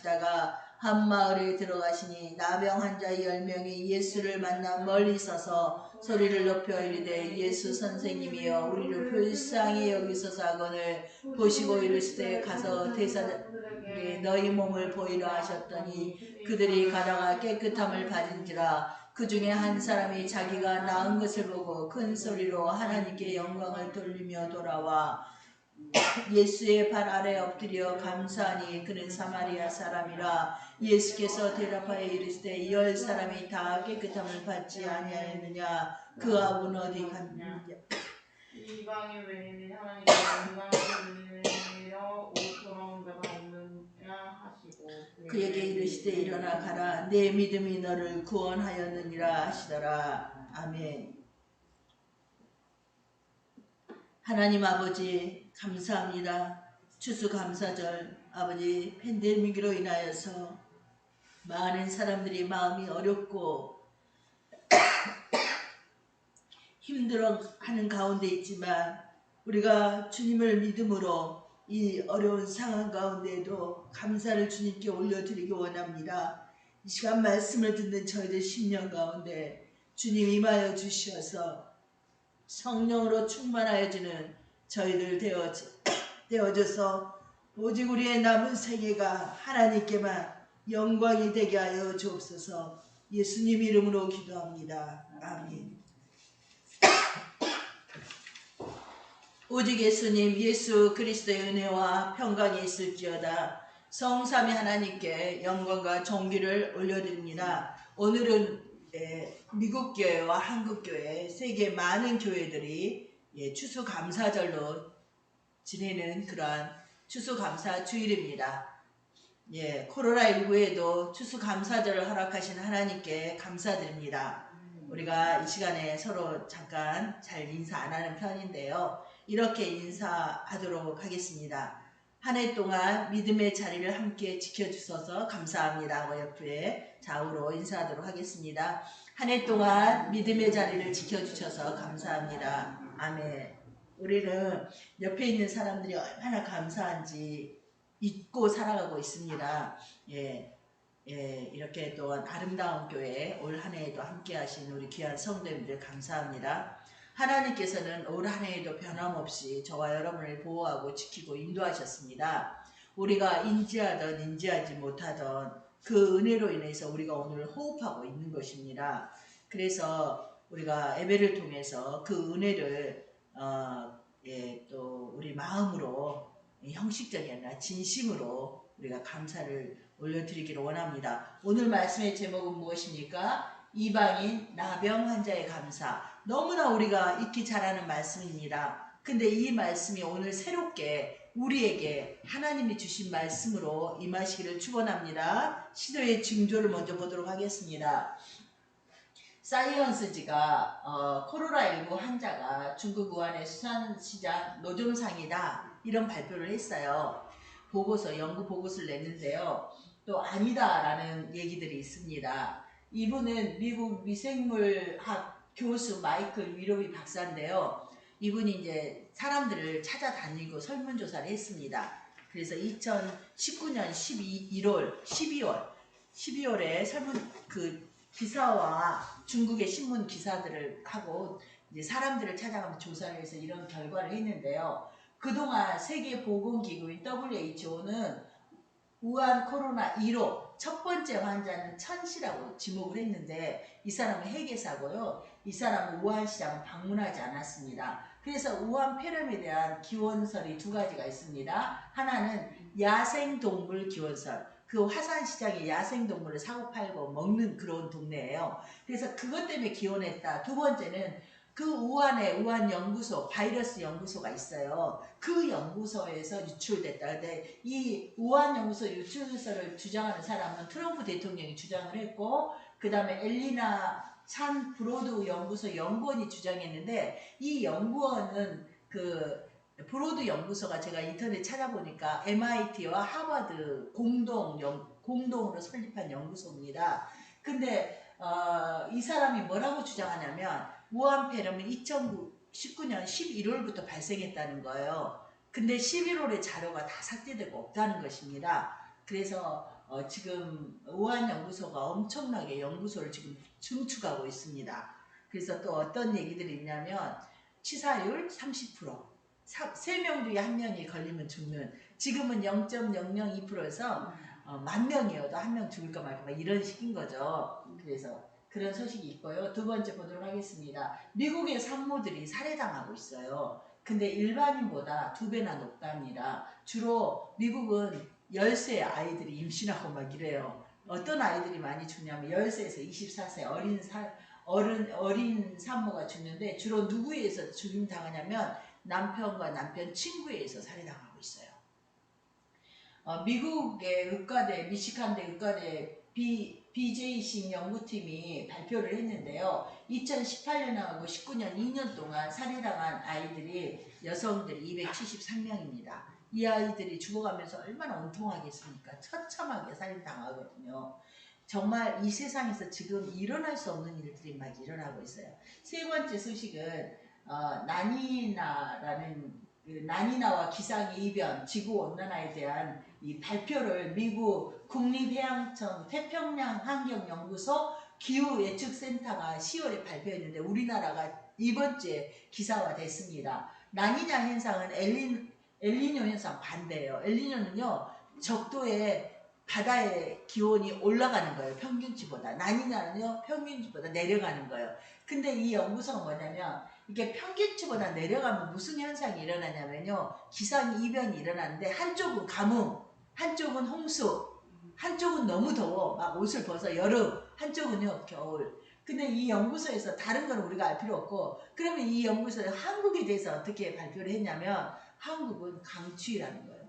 가시다가 한 마을에 들어가시니 나병 환자 10명이 예수를 만나 멀리 서서 소리를 높여 이르되 예수 선생님이여 우리를 불쌍히 여기소서하거늘 보시고 이르시되 가서 대사들에게 너희 몸을 보이라 하셨더니 그들이 가다가 깨끗함을 받은지라. 그 중에 한 사람이 자기가 나은 것을 보고 큰 소리로 하나님께 영광을 돌리며 돌아와 예수의 발 아래 엎드려 감사하니 그는 사마리아 사람이라. 예수께서 대답하여 이르시되 10사람이 다 깨끗함을 받지 아니하였느냐? 그 아부는 어디 갔느냐? 이방인 외에는 하나님께 영광을 돌리며 오토로운 자가 없느냐 하시고 그에게 이르시되 일어나 가라 내 믿음이 너를 구원하였느니라 하시더라. 아멘. 하나님 아버지 감사합니다. 추수감사절 아버지 팬데믹으로 인하여서 많은 사람들이 마음이 어렵고 힘들어하는 가운데 있지만 우리가 주님을 믿음으로 이 어려운 상황 가운데에도 감사를 주님께 올려드리기 원합니다. 이 시간 말씀을 듣는 저희들 심령 가운데 주님 임하여 주셔서 성령으로 충만하여 주는 저희들 되어져서 오직 우리의 남은 생애가 하나님께만 영광이 되게 하여 주옵소서. 예수님 이름으로 기도합니다. 아멘. 오직 예수님 예수 그리스도의 은혜와 평강이 있을지어다. 성삼위 하나님께 영광과 존귀를 올려드립니다. 오늘은 미국 교회와 한국 교회 세계 많은 교회들이 추수감사절로 지내는 그러한 추수감사 주일입니다. 코로나19에도 추수감사절을 허락하신 하나님께 감사드립니다. 우리가 이 시간에 서로 잠깐 잘 인사 안 하는 편인데요. 이렇게 인사하도록 하겠습니다. 한 해 동안 믿음의 자리를 함께 지켜주셔서 감사합니다. 옆에 좌우로 인사하도록 하겠습니다. 한 해 동안 믿음의 자리를 지켜주셔서 감사합니다. 아멘. 우리는 옆에 있는 사람들이 얼마나 감사한지 잊고 살아가고 있습니다. 이렇게 또 아름다운 교회 올 한 해에도 함께 하신 우리 귀한 성도님들 감사합니다. 하나님께서는 올 한 해에도 변함없이 저와 여러분을 보호하고 지키고 인도하셨습니다. 우리가 인지하던 인지하지 못하던 그 은혜로 인해서 우리가 오늘 호흡하고 있는 것입니다. 그래서 우리가 예배를 통해서 그 은혜를 또 우리 마음으로 형식적이 아니라 진심으로 우리가 감사를 올려드리기를 원합니다. 오늘 말씀의 제목은 무엇입니까? 이방인 나병 환자의 감사. 너무나 우리가 읽기 잘하는 말씀입니다. 근데 이 말씀이 오늘 새롭게 우리에게 하나님이 주신 말씀으로 임하시기를 축원합니다. 시도의 징조를 먼저 보도록 하겠습니다. 사이언스지가 코로나19 환자가 중국 우한의 수산시장 노점상이다 이런 발표를 했어요. 연구 보고서를 냈는데요. 또 아니다라는 얘기들이 있습니다. 이분은 미국 미생물학 교수 마이클 위로비 박사인데요. 이분이 이제 사람들을 찾아다니고 설문조사를 했습니다. 그래서 2019년 12월에 기사와 중국의 신문 기사들을 하고 이제 사람들을 찾아가면서 조사를 해서 이런 결과를 했는데요. 그동안 세계보건기구인 WHO는 우한 코로나 1호 첫 번째 환자는 천씨라고 지목을 했는데 이 사람은 해계사고요. 이 사람은 우한 시장을 방문하지 않았습니다. 그래서 우한 폐렴에 대한 기원설이 두 가지가 있습니다. 하나는 야생동물 기원설. 그 화산시장에 야생동물을 사고 팔고 먹는 그런 동네예요. 그래서 그것 때문에 기원했다. 두 번째는 그 우한에 우한 연구소, 바이러스 연구소가 있어요. 그 연구소에서 유출됐다. 근데 이 우한 연구소 유출설을 주장하는 사람은 트럼프 대통령이 주장을 했고, 그 다음에 엘리나 찬 브로드 연구소 연구원이 주장했는데, 이 연구원은 브로드 연구소가 제가 인터넷 찾아보니까 MIT와 하버드 공동으로 설립한 연구소입니다. 근데 이 사람이 뭐라고 주장하냐면 우한 폐렴은 2019년 11월부터 발생했다는 거예요. 근데 11월에 자료가 다 삭제되고 없다는 것입니다. 그래서 지금 우한연구소가 엄청나게 연구소를 지금 증축하고 있습니다. 그래서 또 어떤 얘기들이 있냐면 치사율 30%, 3명 중에 1명이 걸리면 죽는, 지금은 0.002%에서 10,000명이어도 1명 죽을까 말까 막 이런 식인 거죠. 그래서 그런 소식이 있고요. 두 번째 보도록 하겠습니다. 미국의 산모들이 살해당하고 있어요. 근데 일반인보다 2배나 높답니다. 주로 미국은 10세 아이들이 임신하고 막 이래요. 어떤 아이들이 많이 죽냐면 10세에서 24세 어린 산모가 죽는데, 주로 누구에 의해서 죽임 당하냐면 남편과 남편 친구에 의해서 살해당하고 있어요. 미국의 의과대, 미시간대 의과대 BJC 연구팀이 발표를 했는데요. 2018년하고 19년 2년 동안 살해당한 아이들이, 여성들이 273명입니다. 이 아이들이 죽어가면서 얼마나 온통하겠습니까? 처참하게 살해당하거든요. 정말 이 세상에서 지금 일어날 수 없는 일들이 막 일어나고 있어요. 세 번째 소식은 나니나와 기상이변, 지구온난화에 대한 이 발표를 미국 국립해양청 태평양환경연구소 기후예측센터가 10월에 발표했는데, 우리나라가 이번째 기사화됐습니다. 라니냐 현상은 엘니뇨 현상 반대예요. 엘니뇨는요, 적도의 바다의 기온이 올라가는 거예요. 평균치보다. 라니냐는요, 평균치보다 내려가는 거예요. 근데 이 연구소가 뭐냐면, 이게 평균치보다 내려가면 무슨 현상이 일어나냐면요, 기상이변이 일어나는데, 한쪽은 가뭄, 한쪽은 홍수, 한쪽은 너무 더워 막 옷을 벗어 여름, 한쪽은요 겨울. 근데 이 연구소에서 다른 건 우리가 알 필요 없고, 그러면 이 연구소에 한국에 대해서 어떻게 발표를 했냐면, 한국은 강추위라는 거예요.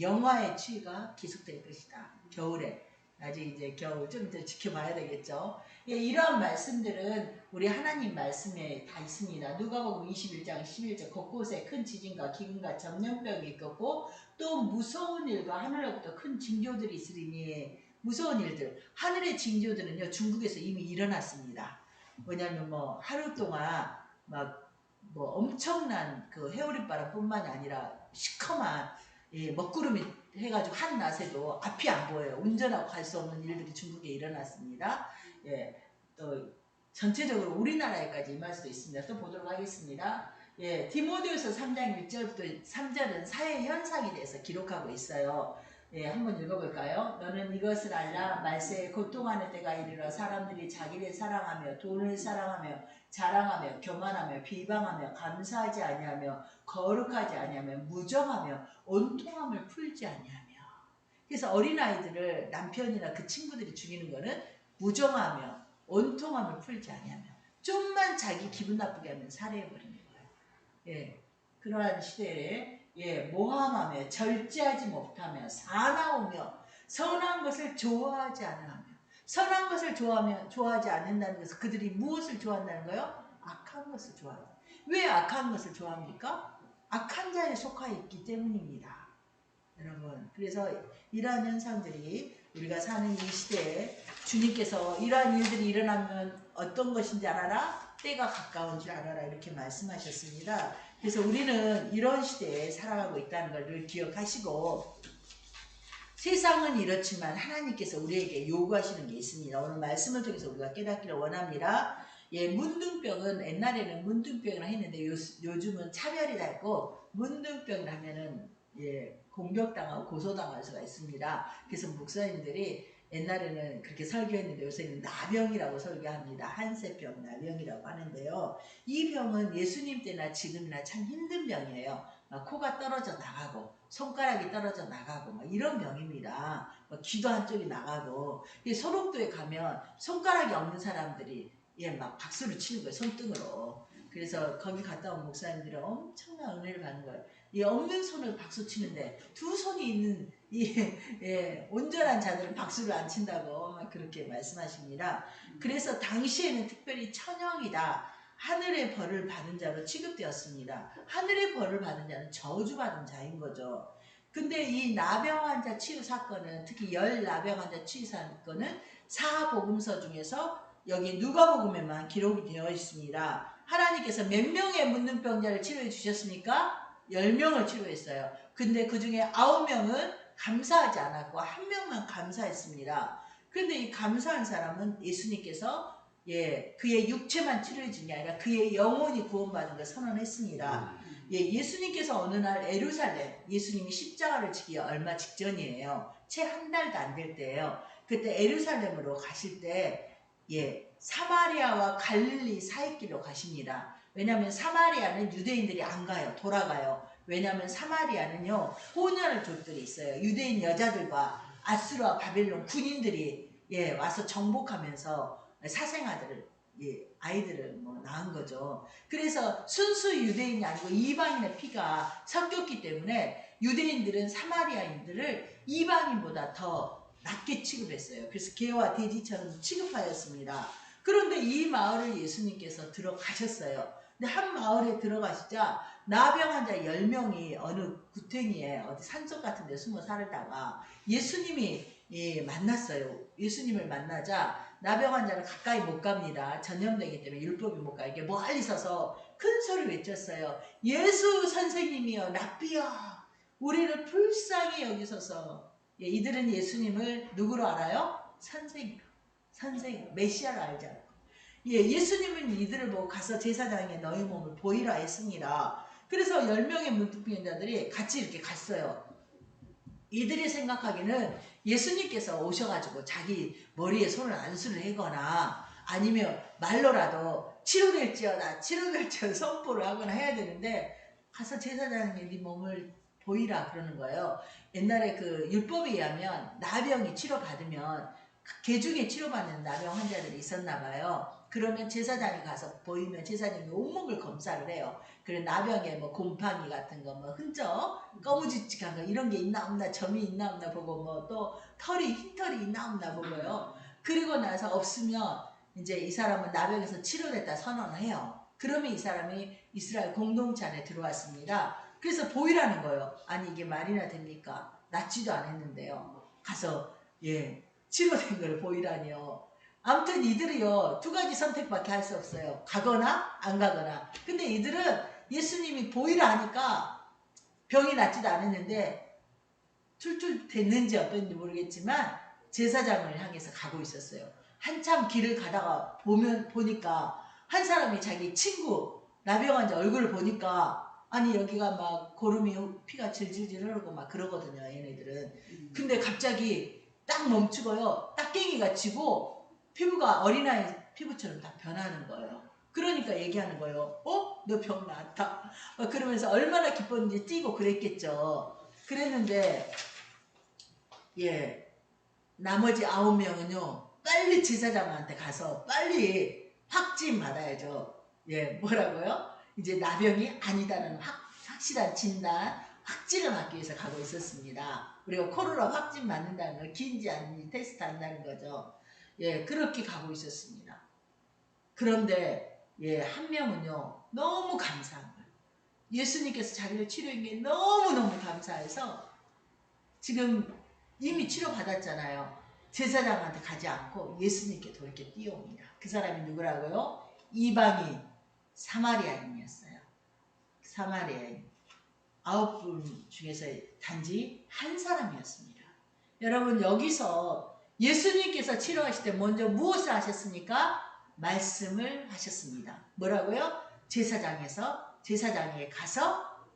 영하의 추위가 계속될 것이다. 겨울에. 아직 이제 겨울 좀 더 지켜봐야 되겠죠. 이러한 말씀들은 우리 하나님 말씀에 다 있습니다. 누가복음 21장 11절 곳곳에 큰 지진과 기근과 전염병이 있겠고, 또 무서운 일과 하늘로부터 큰 징조들이 있으리니. 무서운 일들, 하늘의 징조들은요 중국에서 이미 일어났습니다. 뭐냐면 하루 동안 막 엄청난 그 해오리바람뿐만이 아니라 시커먼 먹구름이 해가지고 한낮에도 앞이 안 보여요. 운전하고 갈 수 없는 일들이 중국에 일어났습니다. 또 전체적으로 우리나라에까지 임할 수도 있습니다. 또 보도록 하겠습니다. 디모데후서 3장 1절부터 3절은 사회 현상에 대해서 기록하고 있어요. 한번 읽어볼까요? 너는 이것을 알라. 말세에 고통하는 때가 이르러 사람들이 자기를 사랑하며 돈을 사랑하며 자랑하며 교만하며 비방하며 감사하지 아니하며 거룩하지 아니하며 무정하며 온통함을 풀지 아니하며. 그래서 어린아이들을 남편이나 그 친구들이 죽이는 거는 무정하며 온통함을 풀지 아니하며, 좀만 자기 기분 나쁘게 하면 살해해버리는 거예요. 그러한 시대에 모함하며 절제하지 못하며 사나우며 선한 것을 좋아하지 않으며. 선한 것을 좋아하지 않는다는 것은 그들이 무엇을 좋아한다는 거예요? 악한 것을 좋아해요. 왜 악한 것을 좋아합니까? 악한 자에 속하 있기 때문입니다. 여러분, 그래서 이러한 현상들이 우리가 사는 이 시대에 주님께서 이러한 일들이 일어나면 어떤 것인지 알아라, 때가 가까운 줄 알아라, 이렇게 말씀하셨습니다. 그래서 우리는 이런 시대에 살아가고 있다는 걸 기억하시고, 세상은 이렇지만 하나님께서 우리에게 요구하시는 게 있습니다. 오늘 말씀을 통해서 우리가 깨닫기를 원합니다. 문둥병은, 옛날에는 문둥병이라 했는데 요즘은 차별이 다 있고, 문둥병을 하면은 공격당하고 고소당할 수가 있습니다. 그래서 목사님들이 옛날에는 그렇게 설교했는데 요새는 나병이라고 설교합니다. 한세병, 나병이라고 하는데요. 이 병은 예수님 때나 지금이나 참 힘든 병이에요. 코가 떨어져 나가고 손가락이 떨어져 나가고 이런 병입니다. 귀도 한쪽이 나가고. 소록도에 가면 손가락이 없는 사람들이 막 박수를 치는 거예요, 손등으로. 그래서 거기 갔다 온 목사님들은 엄청난 은혜를 받는 거예요. 없는 손을 박수 치는데 두 손이 있는 온전한 자들은 박수를 안 친다고 그렇게 말씀하십니다. 그래서 당시에는 특별히 천형이다, 하늘의 벌을 받은 자로 취급되었습니다. 하늘의 벌을 받은 자는 저주받은 자인 거죠. 근데 이 나병 환자 치유 사건은, 특히 열 나병 환자 치유 사건은 사복음서 중에서 여기 누가복음에만 기록이 되어 있습니다. 하나님께서 몇 명의 문둥병자를 치료해 주셨습니까? 10명을 치료했어요. 근데 그 중에 9명은 감사하지 않았고 한 명만 감사했습니다. 그런데 이 감사한 사람은 예수님께서 그의 육체만 치료해 준 게 아니라 그의 영혼이 구원받는 걸 선언했습니다. 예수님께서 어느 날 예루살렘, 예수님이 십자가를 지기 얼마 직전이에요. 채 한 달도 안 될 때예요. 그때 예루살렘으로 가실 때 사마리아와 갈릴리 사이길로 가십니다. 왜냐하면 사마리아는 유대인들이 안 가요. 돌아가요. 왜냐하면 사마리아는요 혼혈족들이 있어요. 유대인 여자들과 아수르와 바벨론 군인들이 와서 정복하면서 사생아들을 아이들을 낳은 거죠. 그래서 순수 유대인이 아니고 이방인의 피가 섞였기 때문에 유대인들은 사마리아인들을 이방인보다 더 낮게 취급했어요. 그래서 개와 돼지처럼 취급하였습니다. 그런데 이 마을을 예수님께서 들어가셨어요. 근데 한 마을에 들어가시자 나병 환자 10명이 어느 구탱이에 어디 산속 같은 데 숨어 살다가 예수님이 만났어요. 예수님을 만나자 나병 환자는 가까이 못 갑니다. 전염되기 때문에 율법이 못 가게 멀리 서서 큰 소리 외쳤어요. 예수 선생님이여 랍비여 우리를 불쌍히 여기소서. 이들은 예수님을 누구로 알아요? 선생 메시아로 알지 않고 예수님은 이들을 보고 가서 제사장에게 너희 몸을 보이라 했습니다. 그래서 10명의 문둥병자들이 같이 이렇게 갔어요. 이들이 생각하기는 예수님께서 오셔가지고 자기 머리에 손을 안수를 하거나 아니면 말로라도 치료될지어다 선포를 하거나 해야 되는데 가서 제사장에게 네 몸을 보이라 그러는 거예요. 옛날에 그 율법에 의하면 나병이 치료받으면 개중에 치료받는 나병 환자들이 있었나 봐요. 그러면 제사장이 가서 보이면 제사장이 온몸을 검사를 해요. 그래 나병에 뭐 곰팡이 같은 거, 뭐 흔적, 거무직직한 거 이런 게 있나 없나, 점이 있나 없나 보고 뭐 또 흰털이 있나 없나 보고요. 그리고 나서 없으면 이제 이 사람은 나병에서 치료됐다 선언을 해요. 그러면 이 사람이 이스라엘 공동체 안에 들어왔습니다. 그래서 보이라는 거예요. 아니 이게 말이나 됩니까? 낫지도 않았는데요. 가서 치료된 걸 보이라니요. 아무튼 이들이요 2가지 선택밖에 할 수 없어요. 가거나 안 가거나. 근데 이들은 예수님이 보이라 하니까 병이 낫지도 않았는데 출출됐는지 어떤지 모르겠지만 제사장을 향해서 가고 있었어요. 한참 길을 가다가 보니까 한 사람이 자기 친구 나병 환자 얼굴을 보니까 아니 여기가 막 고름이 피가 질질질 흐르고 막 그러거든요 얘네들은. 근데 갑자기 딱 멈추고요 딱갱이가 치고 피부가 어린아이 피부처럼 딱 변하는 거예요. 그러니까 얘기하는 거예요. 너 병 나았다. 그러면서 얼마나 기뻤는지 뛰고 그랬겠죠. 그랬는데 나머지 9명은요 빨리 제사장한테 가서 빨리 확진 받아야죠. 뭐라고요? 이제 나병이 아니다는 확실한 진단, 확진을 받기 위해서 가고 있었습니다. 우리가 코로나 확진 맞는다는 걸 긴지 아닌지 테스트 한다는 거죠. 그렇게 가고 있었습니다. 그런데 한 명은요 너무 감사한 거예요. 예수님께서 자기를 치료한 게 너무너무 감사해서 지금 이미 치료받았잖아요. 제사장한테 가지 않고 예수님께 돌이켜 뛰어옵니다. 그 사람이 누구라고요? 이방인 사마리아인이었어요. 사마리아인 9분 중에서 단지 한 사람이었습니다. 여러분 여기서 예수님께서 치료하실 때 먼저 무엇을 하셨습니까? 말씀을 하셨습니다. 뭐라고요? 제사장에 가서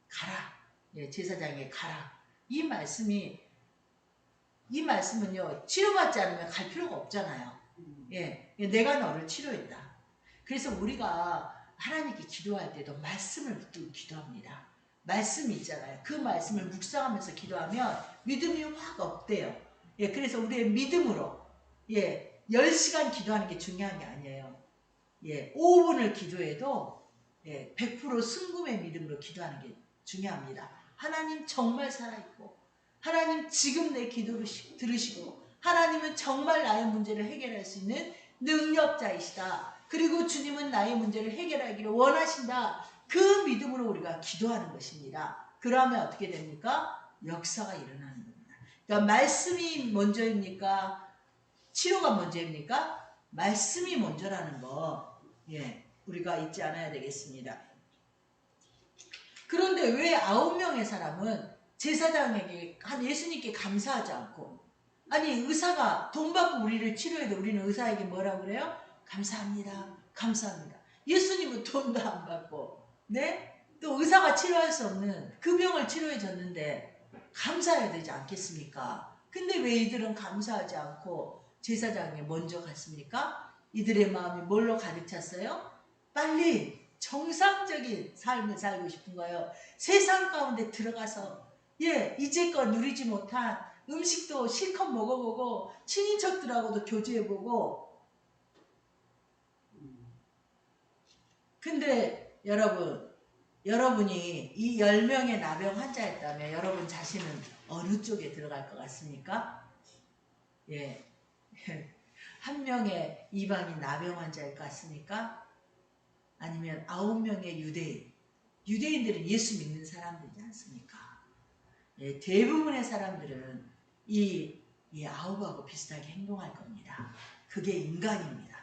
가라. 제사장에 가라. 이 말씀은요 치료받지 않으면 갈 필요가 없잖아요. 내가 너를 치료했다. 그래서 우리가 하나님께 기도할 때도 말씀을 붙들고 기도합니다. 말씀이 있잖아요. 그 말씀을 묵상하면서 기도하면 믿음이 확 업돼요. 그래서 우리의 믿음으로 10시간 기도하는 게 중요한 게 아니에요. 5분을 기도해도 100% 순금의 믿음으로 기도하는 게 중요합니다. 하나님 정말 살아있고 하나님 지금 내 기도를 들으시고 하나님은 정말 나의 문제를 해결할 수 있는 능력자이시다. 그리고 주님은 나의 문제를 해결하기를 원하신다. 그 믿음으로 우리가 기도하는 것입니다. 그러면 어떻게 됩니까? 역사가 일어나는 겁니다. 그러니까 말씀이 먼저입니까? 치료가 먼저입니까? 말씀이 먼저라는 거 우리가 잊지 않아야 되겠습니다. 그런데 왜 9명의 사람은 제사장에게 한 예수님께 감사하지 않고, 아니 의사가 돈 받고 우리를 치료해도 우리는 의사에게 뭐라고 그래요? 감사합니다. 감사합니다. 예수님은 돈도 안 받고, 네? 또 의사가 치료할 수 없는 그 병을 치료해 줬는데 감사해야 되지 않겠습니까? 근데 왜 이들은 감사하지 않고 제사장에 먼저 갔습니까? 이들의 마음이 뭘로 가득 찼어요? 빨리 정상적인 삶을 살고 싶은 거예요. 세상 가운데 들어가서 이제껏 누리지 못한 음식도 실컷 먹어보고 친인척들하고도 교제해보고. 근데 여러분이 이 10명의 나병 환자였다면 여러분 자신은 어느 쪽에 들어갈 것 같습니까? 한 명의 이방인 나병 환자일 것 같습니까? 아니면 9명의 유대인들은 예수 믿는 사람들이지 않습니까? 대부분의 사람들은 이 9하고 비슷하게 행동할 겁니다. 그게 인간입니다.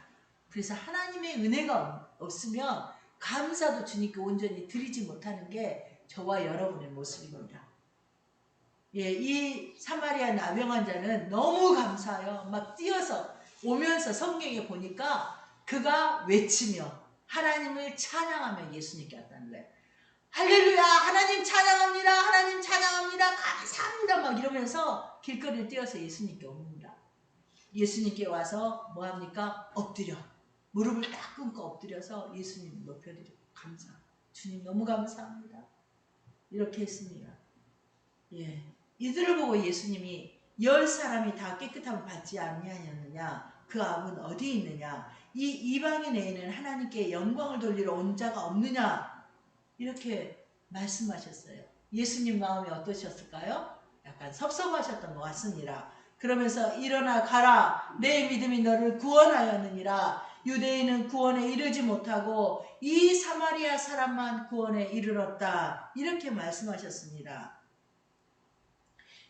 그래서 하나님의 은혜가 없으면 감사도 주님께 온전히 드리지 못하는 게 저와 여러분의 모습입니다. 이 사마리아 나병 환자는 너무 감사해요. 막 뛰어서 오면서 성경에 보니까 그가 외치며 하나님을 찬양하며 예수님께 왔다는 거예요. 할렐루야, 하나님 찬양합니다, 하나님 찬양합니다, 감사합니다 막 이러면서 길거리를 뛰어서 예수님께 옵니다. 예수님께 와서 뭐합니까? 엎드려 무릎을 딱 꿇고 엎드려서 예수님을 높여드리고 감사, 주님 너무 감사합니다 이렇게 했습니다. 이들을 보고 예수님이 10사람이 다 깨끗함을 받지 아니하였느냐, 그 압은 어디 있느냐, 이 이방인에게는 하나님께 영광을 돌리러 온 자가 없느냐 이렇게 말씀하셨어요. 예수님 마음이 어떠셨을까요? 약간 섭섭하셨던 것 같습니다. 그러면서 일어나 가라, 내 믿음이 너를 구원하였느니라. 유대인은 구원에 이르지 못하고 이 사마리아 사람만 구원에 이르렀다 이렇게 말씀하셨습니다.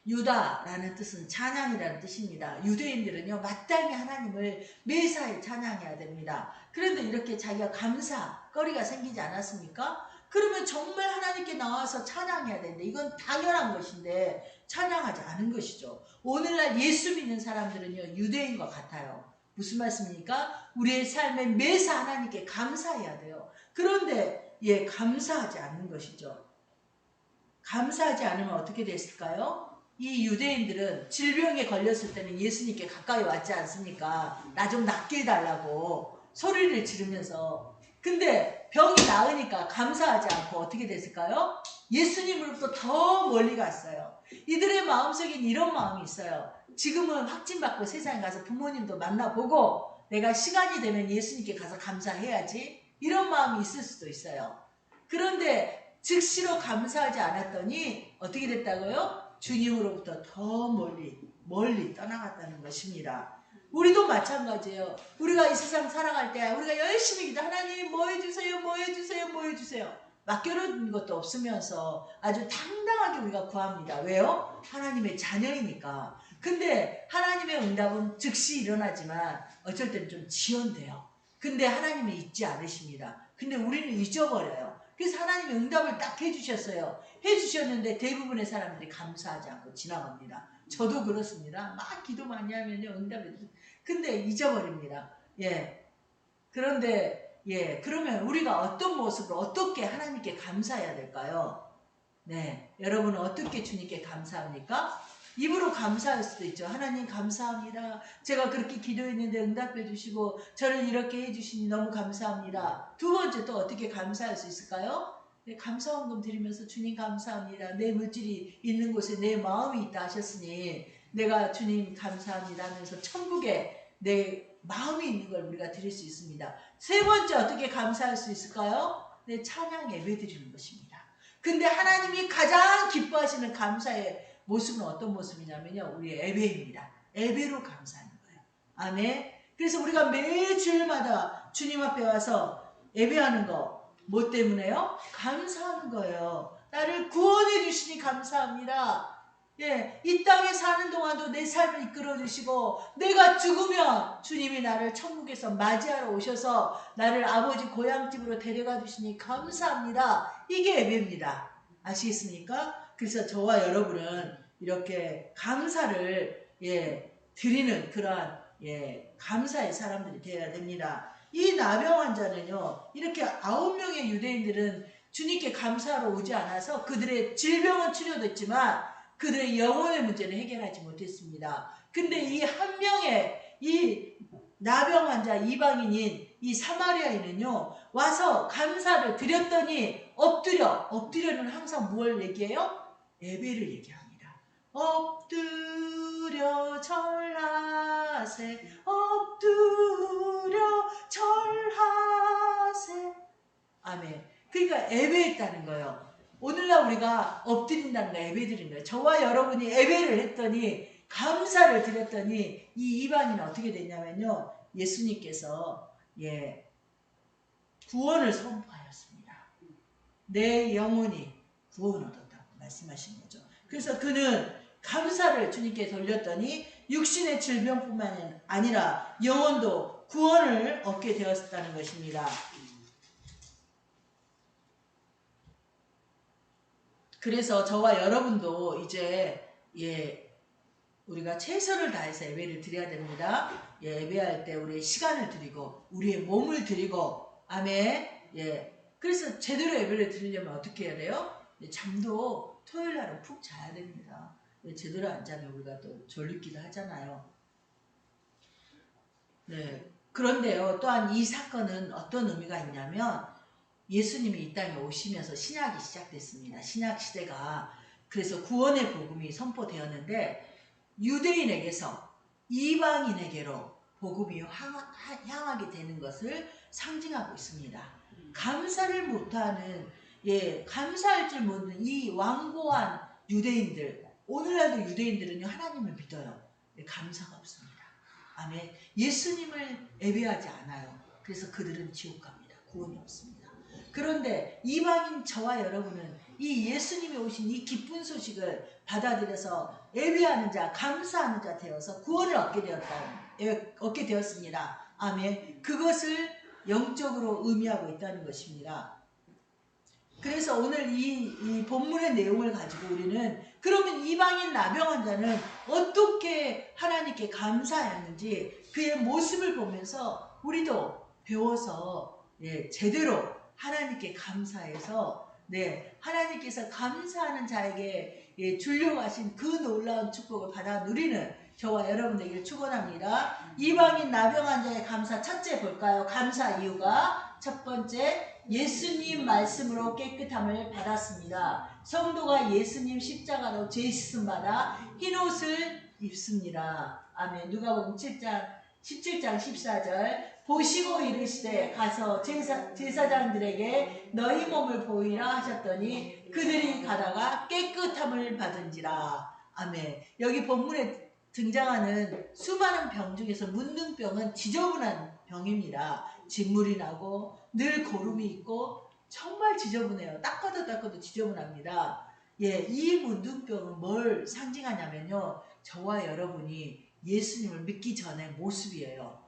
유다라는 뜻은 찬양이라는 뜻입니다. 유대인들은요 마땅히 하나님을 매사에 찬양해야 됩니다. 그런데 이렇게 자기가 감사거리가 생기지 않았습니까? 그러면 정말 하나님께 나와서 찬양해야 되는데 이건 당연한 것인데 찬양하지 않은 것이죠. 오늘날 예수 믿는 사람들은요 유대인과 같아요. 무슨 말씀입니까? 우리의 삶에 매사 하나님께 감사해야 돼요. 그런데 감사하지 않는 것이죠. 감사하지 않으면 어떻게 됐을까요? 이 유대인들은 질병에 걸렸을 때는 예수님께 가까이 왔지 않습니까? 나 좀 낫게 해달라고 소리를 지르면서. 근데 병이 나으니까 감사하지 않고 어떻게 됐을까요? 예수님으로부터 더 멀리 갔어요. 이들의 마음속엔 이런 마음이 있어요. 지금은 확진받고 세상에 가서 부모님도 만나보고 내가 시간이 되면 예수님께 가서 감사해야지, 이런 마음이 있을 수도 있어요. 그런데 즉시로 감사하지 않았더니 어떻게 됐다고요? 주님으로부터 더 멀리 떠나갔다는 것입니다. 우리도 마찬가지예요. 우리가 이 세상 살아갈 때 우리가 열심히 기도, 하나님 뭐 해주세요, 뭐 해주세요, 뭐 해주세요. 맡겨놓은 것도 없으면서 아주 당당하게 우리가 구합니다. 왜요? 하나님의 자녀이니까. 근데 하나님의 응답은 즉시 일어나지만 어쩔 때는 좀 지연돼요. 근데 하나님은 잊지 않으십니다. 근데 우리는 잊어버려요. 그래서 하나님의 응답을 딱 해주셨어요. 해주셨는데 대부분의 사람들이 감사하지 않고 지나갑니다. 저도 그렇습니다. 막 기도 많이 하면요 응답해 주세요. 근데 잊어버립니다. 그런데 그러면 우리가 어떤 모습으로 어떻게 하나님께 감사해야 될까요? 여러분은 어떻게 주님께 감사합니까? 입으로 감사할 수도 있죠. 하나님 감사합니다. 제가 그렇게 기도했는데 응답해 주시고 저를 이렇게 해주시니 너무 감사합니다. 두 번째 또 어떻게 감사할 수 있을까요? 감사원금 드리면서 주님 감사합니다. 내 물질이 있는 곳에 내 마음이 있다 하셨으니 내가 주님 감사합니다 하면서 천국에 내 마음이 있는 걸 우리가 드릴 수 있습니다. 세 번째 어떻게 감사할 수 있을까요? 내 찬양 예배 드리는 것입니다. 근데 하나님이 가장 기뻐하시는 감사의 모습은 어떤 모습이냐면요, 우리의 예배입니다. 예배로 감사하는 거예요. 아멘. 그래서 우리가 매일 주일마다 주님 앞에 와서 예배하는 거 뭐 때문에요? 감사하는 거예요. 나를 구원해 주시니 감사합니다. 이 땅에 사는 동안도 내 삶을 이끌어 주시고 내가 죽으면 주님이 나를 천국에서 맞이하러 오셔서 나를 아버지 고향집으로 데려가 주시니 감사합니다. 이게 예배입니다. 아시겠습니까? 그래서 저와 여러분은 이렇게 감사를 드리는 그러한 감사의 사람들이 되어야 됩니다. 이 나병 환자는요, 이렇게 9명의 유대인들은 주님께 감사하러 오지 않아서 그들의 질병은 치료됐지만 그들의 영혼의 문제는 해결하지 못했습니다. 근데 이 한 명의 이 나병 환자 이방인인 이 사마리아인은요, 와서 감사를 드렸더니 엎드려는 항상 뭘 얘기해요? 예배를 얘기합니다. 엎드려 절하세, 엎드려 절하세. 아멘. 그러니까 예배했다는 거예요. 오늘날 우리가 엎드린다는 거, 예배드린 거예요. 저와 여러분이 예배를 했더니, 감사를 드렸더니 이 이방인은 어떻게 됐냐면요, 예수님께서 구원을 선포하였습니다. 내 영혼이 구원 얻었다고 말씀하신 거죠. 그래서 그는 감사를 주님께 돌렸더니 육신의 질병뿐만 아니라 영혼도 구원을 얻게 되었다는 것입니다. 그래서 저와 여러분도 이제 우리가 최선을 다해서 예배를 드려야 됩니다. 예배할 때 우리의 시간을 드리고 우리의 몸을 드리고, 아멘. 그래서 제대로 예배를 드리려면 어떻게 해야 돼요? 잠도 토요일 날은 푹 자야 됩니다. 제대로 안 자면 우리가 또 졸리기도 하잖아요. 그런데요, 또한 이 사건은 어떤 의미가 있냐면, 예수님이 이 땅에 오시면서 신약이 시작됐습니다. 신약 시대가. 그래서 구원의 복음이 선포되었는데 유대인에게서 이방인에게로 복음이 향하게 되는 것을 상징하고 있습니다. 감사를 못하는, 감사할 줄 모르는 이 완고한 유대인들, 오늘날도 유대인들은요, 하나님을 믿어요. 감사가 없습니다. 아멘. 예수님을 예배하지 않아요. 그래서 그들은 지옥 갑니다. 구원이 없습니다. 그런데 이방인 저와 여러분은 이 예수님이 오신 이 기쁜 소식을 받아들여서 예배하는 자, 감사하는 자 되어서 구원을 얻게 되었습니다. 아멘. 그것을 영적으로 의미하고 있다는 것입니다. 그래서 오늘 이 본문의 내용을 가지고 우리는 그러면 이방인 나병 환자는 어떻게 하나님께 감사했는지 그의 모습을 보면서 우리도 배워서 제대로 하나님께 감사해서 하나님께서 감사하는 자에게 주려고 하신 그 놀라운 축복을 받아 누리는 저와 여러분들에게 축원합니다. 이방인 나병 환자의 감사, 첫째 볼까요? 감사 이유가 첫 번째, 예수님 말씀으로 깨끗함을 받았습니다. 성도가 예수님 십자가로 죄 씻음 받아 흰옷을 입습니다. 아멘. 누가복음 17장 14절, 보시고 이르시되 가서 제사장들에게 너희 몸을 보이라 하셨더니 그들이 가다가 깨끗함을 받은지라. 아멘. 여기 본문에 등장하는 수많은 병 중에서 문둥병은 지저분한 병입니다. 진물이 나고 늘 고름이 있고 정말 지저분해요. 닦아도 지저분합니다. 이 문둥병은 뭘 상징하냐면요, 저와 여러분이 예수님을 믿기 전의 모습이에요.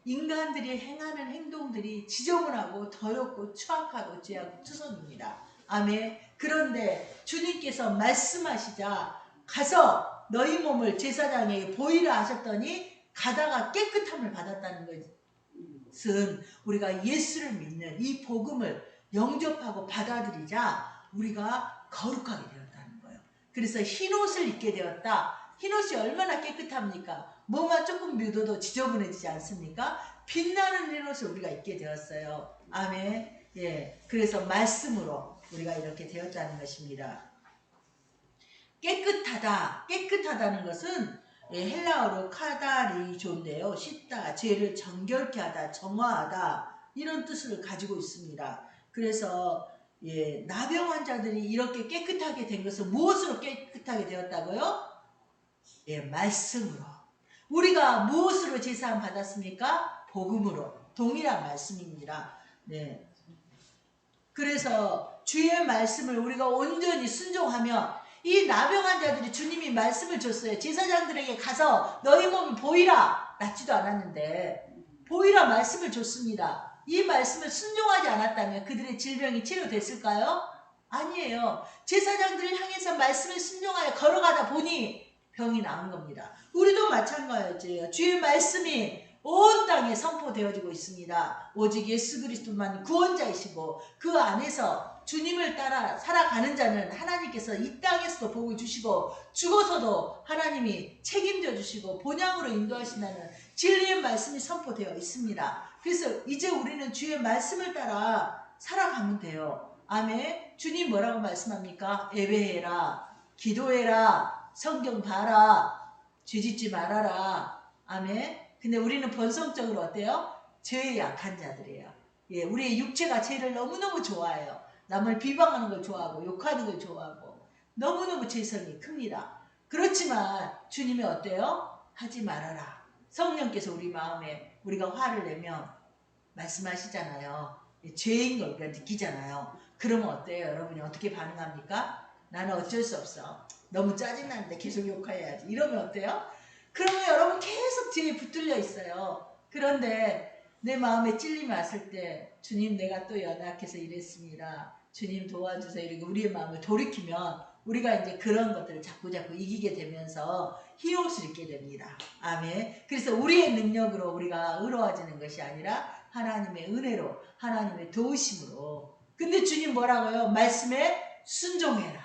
인간들이 행하는 행동들이 지저분하고 더럽고 추악하고 죄하고 투성입니다. 아멘. 그런데 주님께서 말씀하시자 가서 너희 몸을 제사장에게 보이라 하셨더니 가다가 깨끗함을 받았다는 것은 우리가 예수를 믿는 이 복음을 영접하고 받아들이자 우리가 거룩하게 되었다는 거예요. 그래서 흰옷을 입게 되었다. 흰옷이 얼마나 깨끗합니까? 뭐가 조금 묻어도 지저분해지지 않습니까? 빛나는 흰옷을 우리가 입게 되었어요. 아멘. 그래서 말씀으로 우리가 이렇게 되었다는 것입니다. 깨끗하다는 것은 헬라어로 카다리조인데요. 씻다, 죄를 정결케 하다, 정화하다, 이런 뜻을 가지고 있습니다. 그래서 나병 환자들이 이렇게 깨끗하게 된 것은 무엇으로 깨끗하게 되었다고요? 말씀으로. 우리가 무엇으로 제사함 받았습니까? 복음으로. 동일한 말씀입니다. 그래서 주의 말씀을 우리가 온전히 순종하면 이 나병 환자들이 주님이 말씀을 줬어요. 제사장들에게 가서 너희 몸을 보이라. 낫지도 않았는데 보이라 말씀을 줬습니다. 이 말씀을 순종하지 않았다면 그들의 질병이 치료됐을까요? 아니에요. 제사장들을 향해서 말씀에 순종하여 걸어가다 보니 병이 나은 겁니다. 우리도 마찬가지예요. 주의 말씀이 온 땅에 선포되어지고 있습니다. 오직 예수 그리스도만 구원자이시고 그 안에서 주님을 따라 살아가는 자는 하나님께서 이 땅에서도 복을 주시고 죽어서도 하나님이 책임져 주시고 본향으로 인도하신다는 진리의 말씀이 선포되어 있습니다. 그래서 이제 우리는 주의 말씀을 따라 살아가면 돼요. 아멘. 주님 뭐라고 말씀합니까? 예배해라, 기도해라, 성경 봐라, 죄짓지 말아라. 아멘. 근데 우리는 본성적으로 어때요? 죄에 약한 자들이에요. 예, 우리의 육체가 죄를 너무너무 좋아해요. 남을 비방하는 걸 좋아하고 욕하는 걸 좋아하고 너무너무 죄성이 큽니다. 그렇지만 주님이 어때요? 하지 말아라. 성령께서 우리 마음에 우리가 화를 내면 말씀하시잖아요. 죄인 걸 우리가 느끼잖아요. 그러면 어때요? 여러분이 어떻게 반응합니까? 나는 어쩔 수 없어. 너무 짜증나는데 계속 욕해야지. 이러면 어때요? 그러면 여러분 계속 죄에 붙들려 있어요. 그런데 내 마음에 찔림이 왔을 때 주님 내가 또 연약해서 이랬습니다. 주님 도와주세요. 이렇게 우리의 마음을 돌이키면 우리가 이제 그런 것들을 자꾸 이기게 되면서 힘을 수 있게 됩니다. 아멘. 그래서 우리의 능력으로 우리가 의로워지는 것이 아니라 하나님의 은혜로 하나님의 도우심으로. 근데 주님 뭐라고요? 말씀에 순종해라.